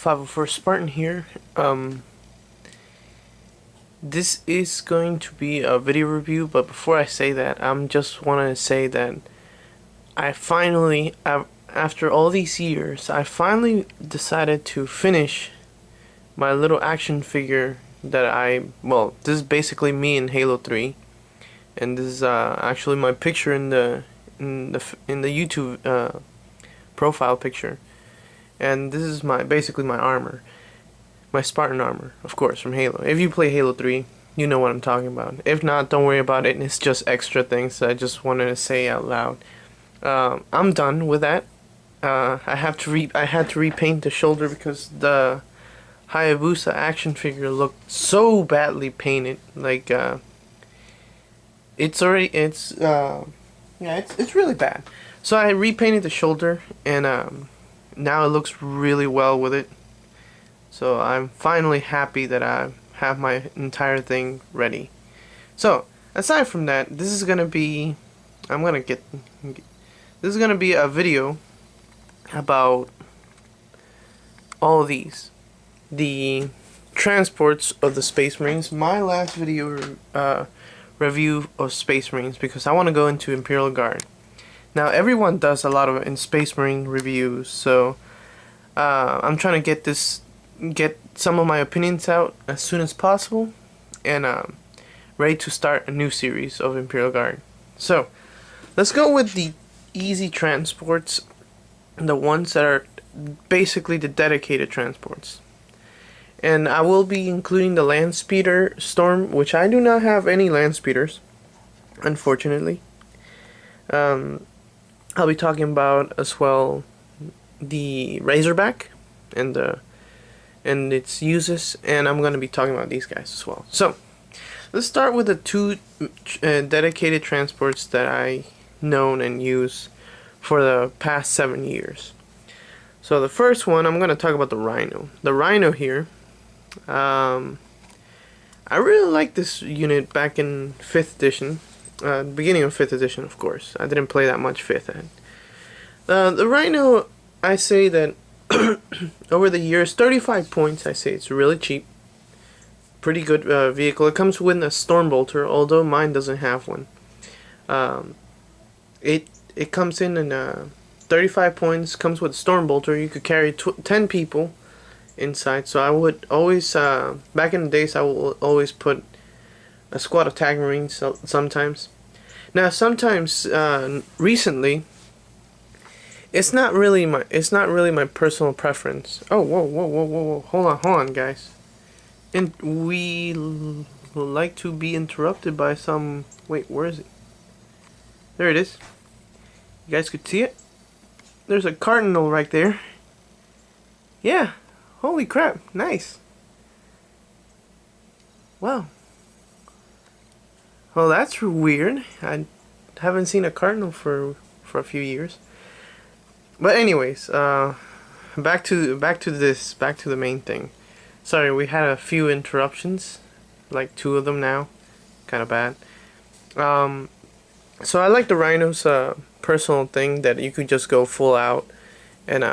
504 Spartan here. This is going to be a video review, but before I say that, I'm just want to say that I finally, after all these years, I finally decided to finish my little action figure that this is basically me in Halo 3, and this is actually my picture in the YouTube profile picture. And this is basically my armor. My Spartan armor, of course, from Halo. If you play Halo 3, you know what I'm talking about. If not, don't worry about it. It's just extra things that I just wanted to say out loud. I'm done with that. I had to repaint the shoulder because the Hayabusa action figure looked so badly painted. Like it's really bad. So I repainted the shoulder, and now it looks really well with it. So I'm finally happy that I have my entire thing ready. So aside from that, this is gonna be a video about all of these, the transports of the Space Marines. My last video review of Space Marines, because I want to go into Imperial Guard. Now everyone does a lot of in Space Marine reviews, so I'm trying to get some of my opinions out as soon as possible, and ready to start a new series of Imperial Guard. So let's go with the easy transports, the ones that are basically the dedicated transports. And I will be including the Land Speeder Storm, which I do not have any Land Speeders, unfortunately. I'll be talking about as well the Razorback and its uses, and I'm going to be talking about these guys as well. So let's start with the two dedicated transports that I known and use for the past 7 years. So the first one, I'm going to talk about the Rhino. The Rhino here, I really like this unit back in 5th edition. Beginning of 5th edition, of course. I didn't play that much 5th ed. The Rhino, I say that over the years, 35 points, I say it's really cheap. Pretty good vehicle. It comes with a Stormbolter, although mine doesn't have one. It comes in 35 points, comes with a Stormbolter. You could carry 10 people inside, so I would always, back in the days, I would always put a squad of Tag Marines sometimes. Now sometimes recently, it's not really my personal preference. Oh, whoa, hold on guys. And we like to be interrupted by some, wait, where is it? There it is. You guys could see it. There's a cardinal right there. Yeah, holy crap, nice. Wow. Well, that's weird. I haven't seen a cardinal for a few years. But anyways, back to the main thing. Sorry, we had a few interruptions, like 2 of them now, kind of bad. So I like the Rhino's personal thing that you could just go full out and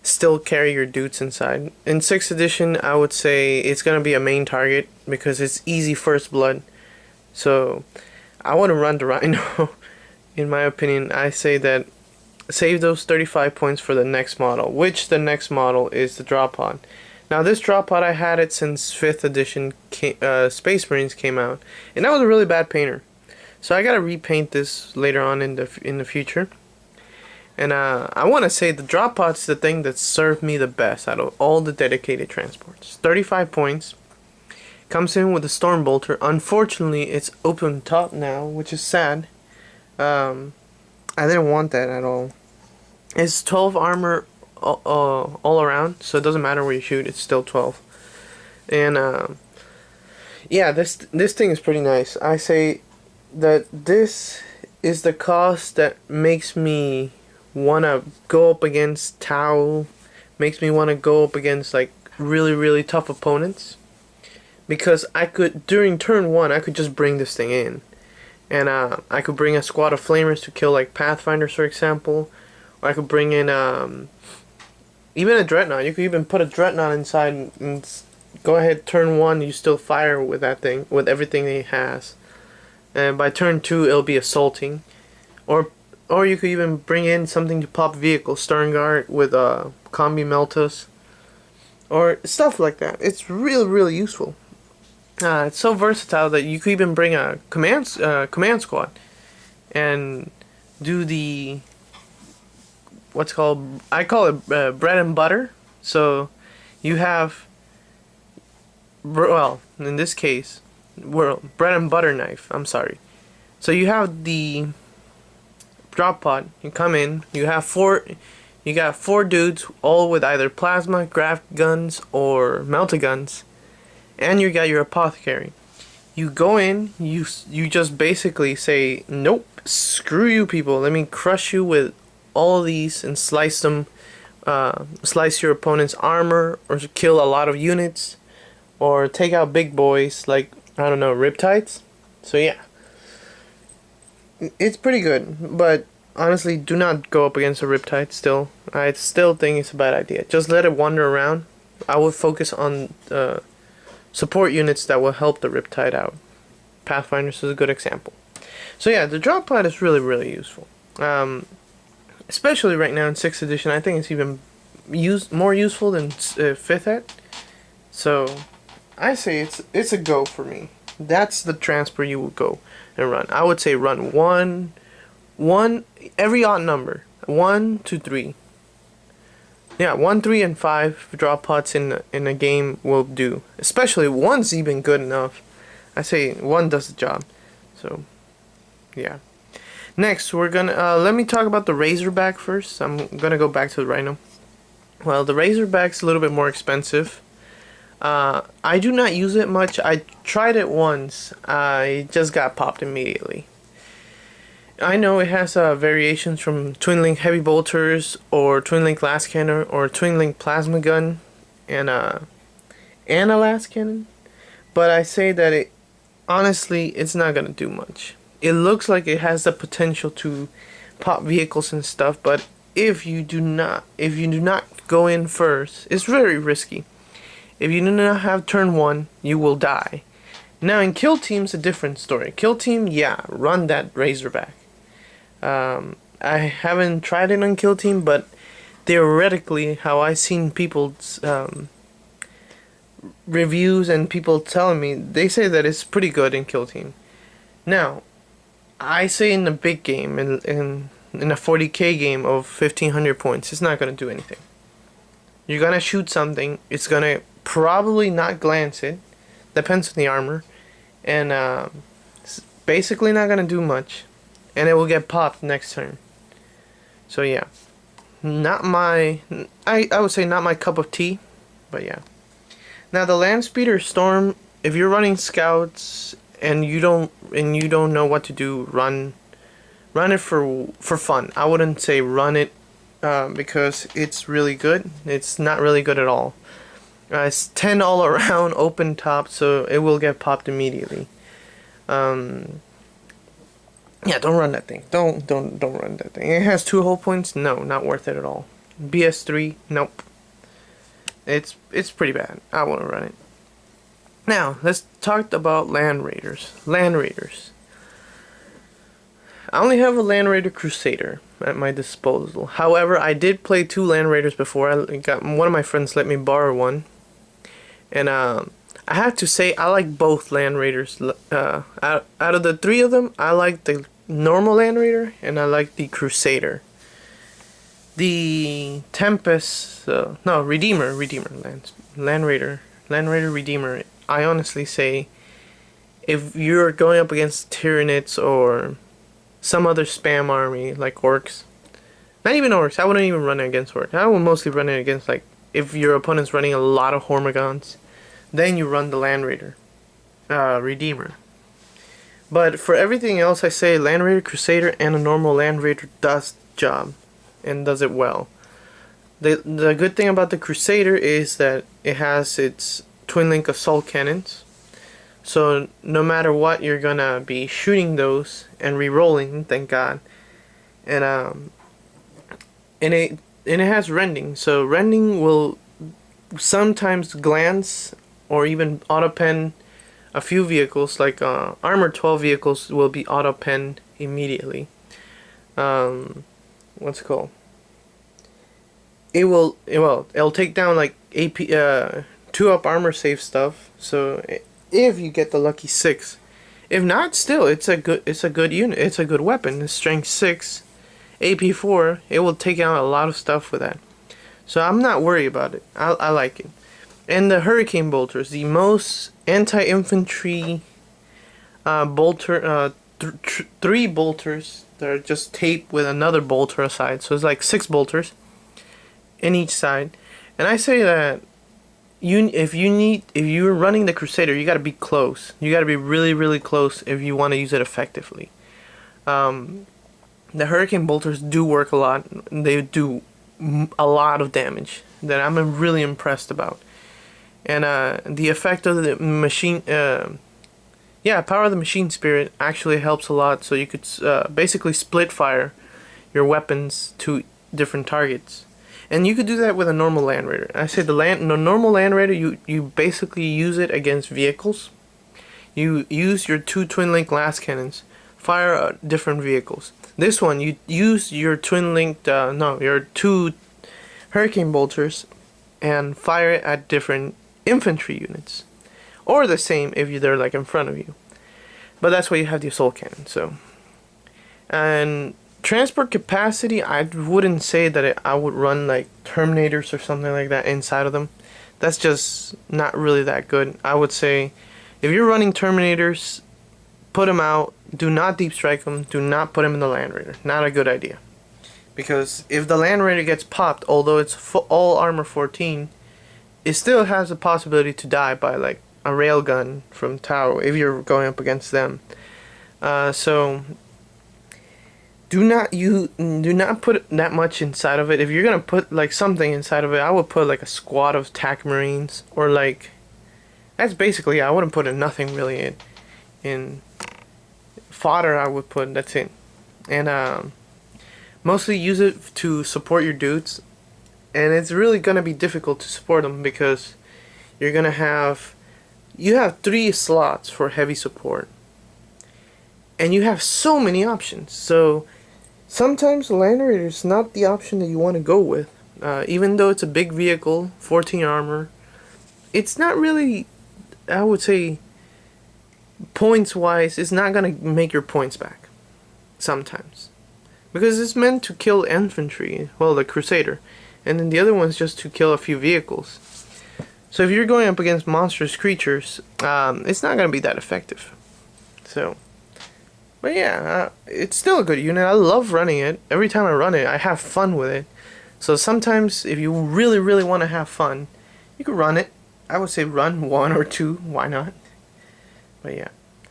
still carry your dudes inside. In 6th edition, I would say it's gonna be a main target because it's easy first blood. So I want to run the Rhino. In my opinion, I say that save those 35 points for the next model, which the next model is the Drop Pod. Now this Drop Pod, I had it since 5th edition Space Marines came out, and that was a really bad painter. So I gotta repaint this later on in the future. And I want to say the Drop Pod's the thing that served me the best out of all the dedicated transports. 35 points. Comes in with a Stormbolter. Unfortunately, it's open top now, which is sad. I didn't want that at all. It's 12 armor all around, so it doesn't matter where you shoot, it's still 12. And yeah, this thing is pretty nice. I say that this is the cost that makes me wanna go up against Tau, makes me wanna go up against like really tough opponents. Because I could, during turn 1, I could just bring this thing in. And I could bring a squad of flamers to kill like Pathfinders, for example. Or I could bring in Even a dreadnought, you could even put a dreadnought inside and go ahead turn 1, you still fire with that thing, with everything it has. And by turn 2, it'll be assaulting. Or you could even bring in something to pop vehicles, Sternguard with combi meltas, or stuff like that. It's really useful. It's so versatile that you could even bring a command squad and do the what's called, I call it bread and butter. So you have, well, in this case, bread and butter knife. I'm sorry. So you have the drop pod. You come in. You have You got 4 dudes, all with either plasma, graft guns, or melta guns, and you got your apothecary. You go in. You just basically say, nope, screw you people. Let me crush you with all of these and slice them. Slice your opponent's armor, or kill a lot of units, or take out big boys like, I don't know, Riptides. So yeah, it's pretty good, but honestly, do not go up against a Riptide still. I still think it's a bad idea. Just let it wander around. I would focus on support units that will help the Riptide out. Pathfinders is a good example. So yeah, the drop pod is really useful. Especially right now in 6th edition, I think it's even more useful than 5th ed. So I say it's a go for me. That's the transfer you would go and run. I would say run one every odd number, 1 to 3. Yeah, 1, 3, and 5 drop pods in a game will do. Especially 1's even good enough. I say 1 does the job. So yeah. Next, we're gonna let me talk about the Razorback first. I'm gonna go back to the Rhino. Well, the Razorback's a little bit more expensive. I do not use it much. I tried it once. I just got popped immediately. I know it has variations from Twin Link Heavy Bolters, or Twin Link Last Cannon, or Twin Link Plasma Gun, and a Last Cannon. But I say that honestly, it's not gonna do much. It looks like it has the potential to pop vehicles and stuff, but if you do not go in first, it's very risky. If you do not have turn 1, you will die. Now in Kill Team's a different story. Kill Team, yeah, run that Razorback. I haven't tried it on Kill Team, but theoretically, how I've seen people's reviews and people telling me, they say that it's pretty good in Kill Team. Now, I say in a big game, in a 40k game of 1500 points, it's not going to do anything. You're going to shoot something, it's going to probably not glance it, depends on the armor, and it's basically not going to do much, and it will get popped next turn. So yeah, not my, I would say not my cup of tea, but yeah. Now the Land Speeder Storm, if you're running scouts and you don't know what to do, run it for fun. I wouldn't say run it because it's really good. It's not really good at all. It's 10 all around, open top, so it will get popped immediately. Yeah, don't run that thing. Don't run that thing. It has 2 hull points. No, not worth it at all. BS3, nope. It's pretty bad. I won't run it. Now, let's talk about Land Raiders. Land Raiders. I only have a Land Raider Crusader at my disposal. However, I did play 2 Land Raiders before. I got one of my friends let me borrow one. And I have to say, I like both Land Raiders. Out of the 3 of them, I like the normal Land Raider and I like the Crusader. The Tempest, no, Redeemer, Land Raider Redeemer. I honestly say, if you're going up against Tyranids or some other spam army like Orcs, not even Orcs, I wouldn't even run it against Orcs. I would mostly run it against, like, if your opponent's running a lot of Hormigons, then you run the Land Raider Redeemer. But for everything else, I say Land Raider Crusader and a normal Land Raider does the job and does it well. The good thing about the Crusader is that it has its Twin Link Assault Cannons. So no matter what, you're gonna be shooting those and re-rolling, thank God. And and it has rending. So rending will sometimes glance or even auto pen a few vehicles, like armor 12 vehicles will be auto penned immediately. What's it called? It'll take down like AP 2-up armor save stuff. So if you get the lucky 6, if not, still it's a good unit. It's a good weapon. It's strength 6, AP 4. It will take out a lot of stuff with that. So I'm not worried about it. I like it. And the hurricane bolters, the most anti-infantry bolter, 3 bolters that are just taped with another bolter aside. So it's like 6 bolters in each side. And I say that if you're running the Crusader, you got to be close. You got to be really close if you want to use it effectively. The hurricane bolters do work a lot. They do a lot of damage that I'm really impressed about. And the effect of the machine, power of the machine spirit actually helps a lot. So you could basically split fire your weapons to different targets, and you could do that with a normal Land Raider. I say the normal Land Raider, you basically use it against vehicles. You use your 2 twin link glass cannons, fire different vehicles. This one, you use your your 2 hurricane bolters and fire it at different infantry units, or the same if they're like in front of you. But that's why you have the assault cannon. So, and transport capacity, I wouldn't say that I would run like Terminators or something like that inside of them. That's just not really that good. I would say if you're running Terminators, put them out. Do not deep strike them. Do not put them in the Land Raider. Not a good idea. Because if the Land Raider gets popped, although it's all armor 14, it still has a possibility to die by like a railgun from Tau if you're going up against them. So do not put that much inside of it. If you're gonna put like something inside of it, I would put like a squad of TAC Marines, or like that's basically, I wouldn't put nothing really in fodder. I would put, that's it. And mostly use it to support your dudes. And it's really going to be difficult to support them because you have 3 slots for heavy support. And you have so many options. So sometimes the Land Raider is not the option that you want to go with. Even though it's a big vehicle, 14 armor, it's not really, I would say, points wise, it's not going to make your points back. Sometimes. Because it's meant to kill infantry, well, the Crusader. And then the other one's just to kill a few vehicles. So if you're going up against monstrous creatures, it's not going to be that effective. So, but yeah, it's still a good unit. I love running it. Every time I run it, I have fun with it. So sometimes, if you really want to have fun, you could run it. I would say run 1 or 2. Why not? But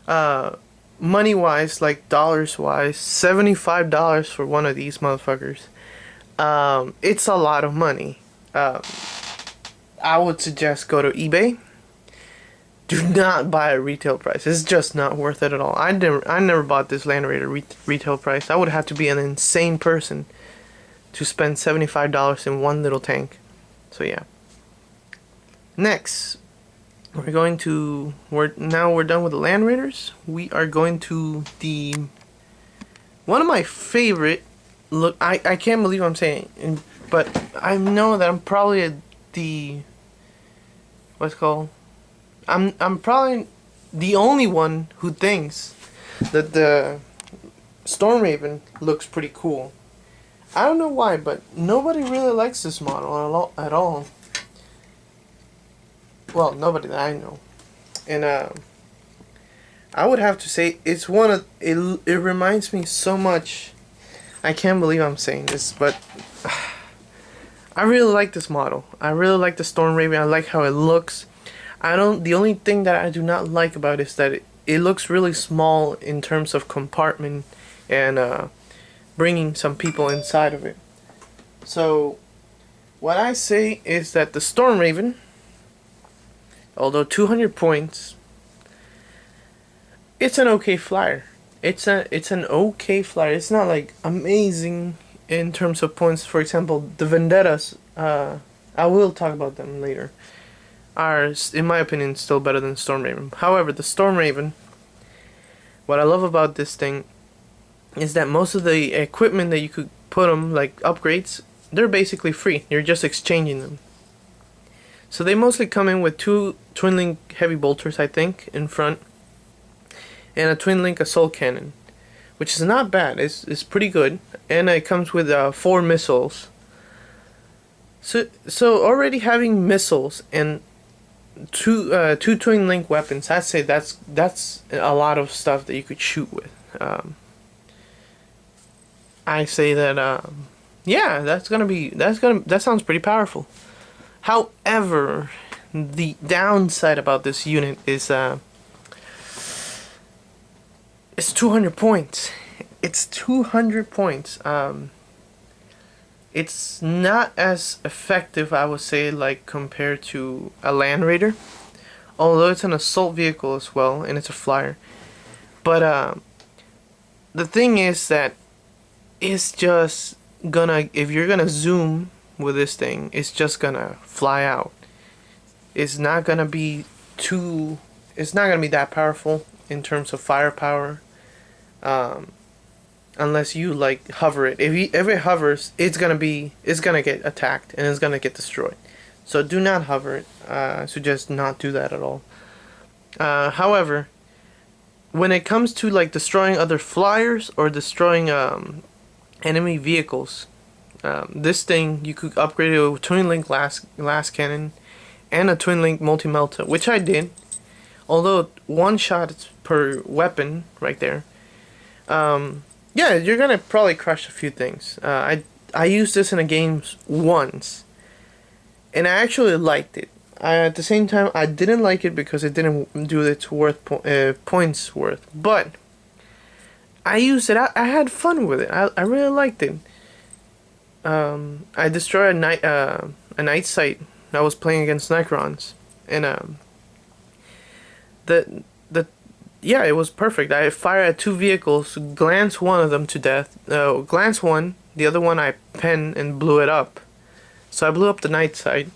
yeah. Money-wise, like dollars-wise, $75 for one of these motherfuckers. It's a lot of money. I would suggest go to eBay. Do not buy a retail price. It's just not worth it at all. I never bought this Land Raider retail price. I would have to be an insane person to spend $75 in one little tank. So yeah. Next, we're done with the Land Raiders. We are going to one of my favorite. Look, I can't believe what I'm saying, but I know that I'm probably what's it called? I'm probably the only one who thinks that the Storm Raven looks pretty cool. I don't know why, but nobody really likes this model at all. Well, nobody that I know. And I would have to say it's one of it. It reminds me so much. I can't believe I'm saying this, but I really like this model. I really like the Storm Raven. I like how it looks. The only thing that I do not like about it is that it looks really small in terms of compartment and bringing some people inside of it. So what I say is that the Storm Raven, although 200 points, it's an okay flyer. It's an okay flyer. It's not like amazing. in terms of points. For example, the Vendettas, I will talk about them later, are, in my opinion, still better than Storm Raven. However, the Storm Raven, what I love about this thing is that most of the equipment that you could put them, like upgrades, they're basically free. You're just exchanging them. So they mostly come in with 2 Twin Link Heavy Bolters, I think, in front, and a Twin Link Assault Cannon, which is not bad. It's pretty good, and it comes with 4 missiles. So already having missiles and two Twin Link weapons, I'd say that's a lot of stuff that you could shoot with. I say that yeah, that sounds pretty powerful. However, the downside about this unit is it's 200 points. It's 200 points. It's not as effective, I would say, like compared to a Land Raider, although it's an assault vehicle as well, and it's a flyer. But the thing is that it's just gonna, if you're gonna zoom with this thing, it's just gonna fly out. It's not gonna be that powerful in terms of firepower, unless you like hover it. If it hovers, it's gonna get attacked and it's gonna get destroyed. So do not hover it. I suggest not do that at all. However, when it comes to like destroying other flyers or destroying enemy vehicles, this thing, you could upgrade it with Twin Link glass cannon and a Twin Link multi-melta, which I did. Although 1 shot per weapon right there. Yeah, you're gonna probably crush a few things. I used this in a game once, and I actually liked it. At the same time, I didn't like it because it didn't do its points worth. But I used it. I had fun with it. I really liked it. I destroyed a night sight. I was playing against Necrons, and yeah, it was perfect. I fired at 2 vehicles, glanced one of them to death. Glanced one, the other one I penned and blew it up. So I blew up the night sight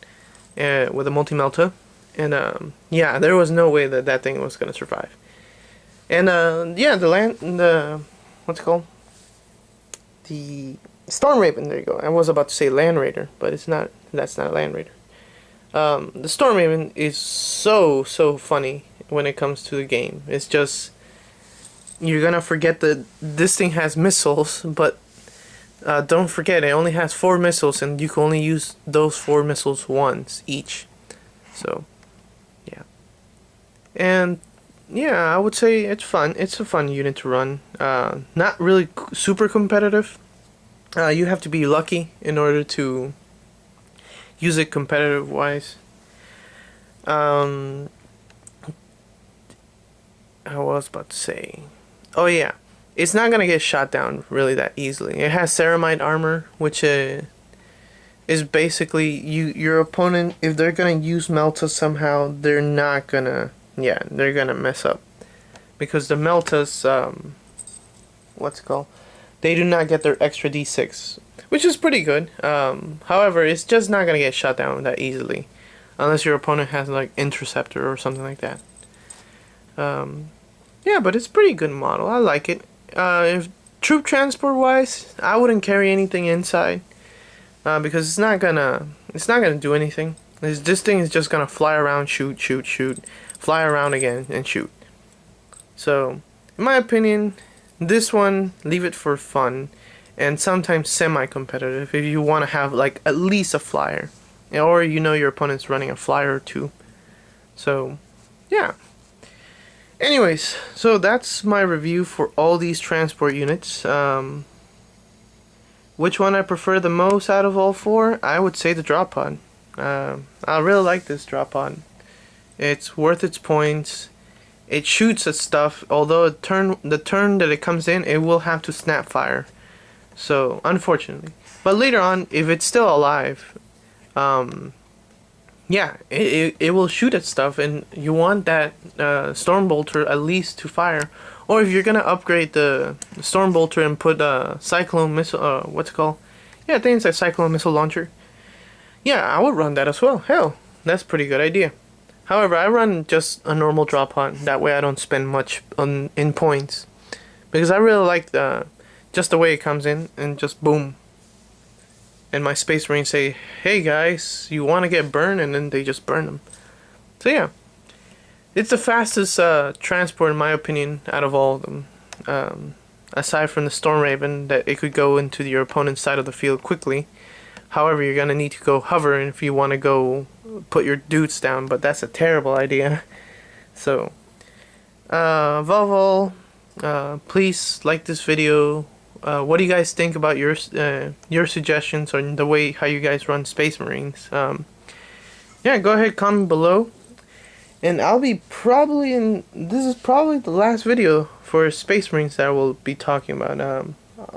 with a multi-melta, and yeah, there was no way that thing was gonna survive. And yeah, what's it called? The Storm Raven. There you go. I was about to say Land Raider, but it's not. That's not a Land Raider. The Storm Raven is so funny when it comes to the game. It's just, you're gonna forget that this thing has missiles, but don't forget it only has 4 missiles, and you can only use those 4 missiles once each. So yeah, and yeah, I would say it's fun. It's a fun unit to run. Not really super competitive. You have to be lucky in order to use it competitive wise. I was about to say, oh yeah, it's not gonna get shot down really that easily. It has ceramide armor, which is basically your opponent, if they're gonna use Melta somehow, they're not gonna, yeah, they're gonna mess up, because the Meltas, what's it called? They do not get their extra D6, which is pretty good. However, it's just not gonna get shot down that easily, unless your opponent has like Interceptor or something like that. Yeah, but it's a pretty good model. I like it. If troop transport wise, I wouldn't carry anything inside, because it's not gonna do anything. This thing is just gonna fly around, shoot, fly around again and shoot. So, in my opinion, this one, leave it for fun, and sometimes semi-competitive if you want to have like at least a flyer, or you know your opponent's running a flyer or 2. So, yeah. Anyways, so that's my review for all these transport units. Which one I prefer the most out of all 4? I would say the drop pod. I really like this drop pod. It's worth its points. It shoots at stuff, although the turn that it comes in, it will have to snap fire. So, unfortunately. But later on, if it's still alive, yeah, it will shoot at stuff, and you want that storm bolter at least to fire. Or if you're gonna upgrade the storm bolter and put a cyclone missile, what's it called? Yeah, I think it's a cyclone missile launcher. Yeah, I would run that as well. Hell, that's a pretty good idea. However, I run just a normal drop pod. That way, I don't spend much on in points because I really like the just the way it comes in and just boom. And my Space Marines say, "Hey guys, you want to get burned?" And then they just burn them. So yeah, it's the fastest transport in my opinion out of all of them. Aside from the Storm Raven, that it could go into your opponent's side of the field quickly. However, you're gonna need to go hover if you want to go put your dudes down, but that's a terrible idea. So, Volvo, please like this video. What do you guys think about your suggestions on the way how you guys run Space Marines? Yeah, go ahead, comment below, and I'll be probably in. This is probably the last video for Space Marines that I will be talking about.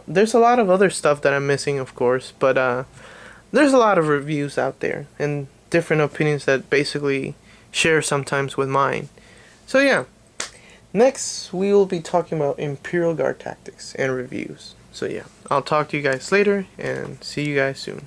There's a lot of other stuff that I'm missing, of course, but there's a lot of reviews out there and different opinions that basically share sometimes with mine. So yeah, next we will be talking about Imperial Guard tactics and reviews. So yeah, I'll talk to you guys later and see you guys soon.